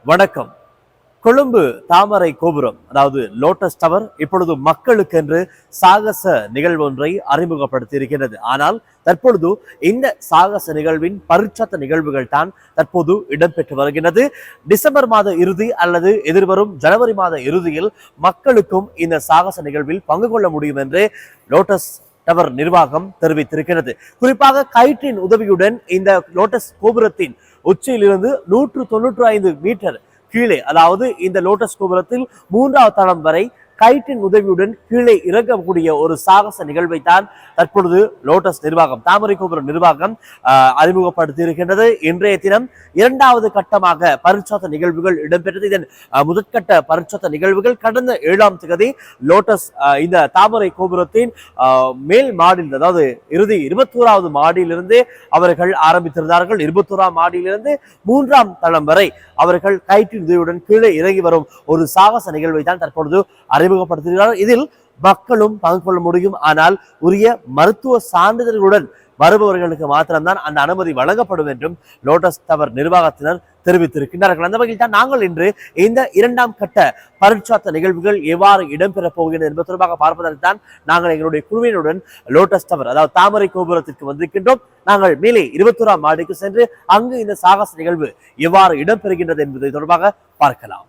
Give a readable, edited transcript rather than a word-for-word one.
வணக்கம். கொழும்பு தாமரை கோபுரம் அதாவது லோட்டஸ் டவர் இப்பொழுது மக்களுக்கென்று சாகச நிகழ்வு ஒன்றை அறிமுகப்படுத்தி இருக்கிறது. ஆனால் தற்பொழுது இந்த சாகச நிகழ்வின் பரிட்சத்த நிகழ்வுகள் தான் தற்போது இடம்பெற்று வருகிறது. டிசம்பர் மாத இறுதி அல்லது எதிர்வரும் ஜனவரி மாத இறுதியில் மக்களுக்கும் இந்த சாகச நிகழ்வில் பங்கு கொள்ள முடியும் என்று லோட்டஸ் டவர் நிர்வாகம் தெரிவித்திருக்கிறது. குறிப்பாக கயிற்றின் உதவியுடன் இந்த லோட்டஸ் கோபுரத்தின் உச்சியிலிருந்து 195 மீட்டர் கீழே, அதாவது இந்த லோட்டஸ் கோபுரத்தில் 3வது தளம் வரை கயிற்றின் உதவியுடன் கீழே இறங்கக்கூடிய ஒரு சாகச நிகழ்வை தான் தற்பொழுது லோட்டஸ் நிர்வாகம், தாமரை கோபுரம் நிர்வாகம் அறிமுகப்படுத்தி இருக்கின்றது. இன்றைய தினம் 2வது கட்டமாக பரிட்சத்த நிகழ்வுகள் இடம்பெற்றது. இதன் முதற்கட்ட பரிட்சத்த நிகழ்வுகள் கடந்த 7ஆம் தேதி லோட்டஸ் இந்த தாமரை கோபுரத்தின் மேல் மாடியில், அதாவது இறுதி 21வது மாடியிலிருந்து அவர்கள் ஆரம்பித்திருந்தார்கள். 21ஆம் மாடியிலிருந்து 3ஆம் தளம் வரை அவர்கள் கயிற்றின் உதவியுடன் கீழே இறங்கி வரும் ஒரு சாகச நிகழ்வை தான் தற்பொழுது அறிமுகப்படுத்துகிறார்கள். இதில் மக்களும் பங்கு கொள்ள முடியும். ஆனால் உரிய மருத்துவ சான்றிதழ்களுடன் வருபவர்களுக்கு மாத்திரம்தான் அந்த அனுமதி வழங்கப்படும் என்றும் லோட்டஸ் டவர் நிர்வாகத்தினர் தெரிவித்திருக்கின்றார்கள். அந்த வகையில் தான் நாங்கள் இன்று இந்த 2ஆம் கட்ட பரிட்சத்த நிகழ்வுகள் எவ்வாறு இடம்பெறப் போகிறது என்பது தொடர்பாக பார்ப்பதற்கு தான் நாங்கள் எங்களுடைய குழுவினுடன் லோட்டஸ் டவர் அதாவது தாமரை கோபுரத்திற்கு வந்திருக்கின்றோம். நாங்கள் மேலே 21ஆம் மாடிக்கு சென்று அங்கு இந்த சாகச நிகழ்வு எவ்வாறு இடம்பெறுகின்றது என்பதை தொடர்பாக பார்க்கலாம்.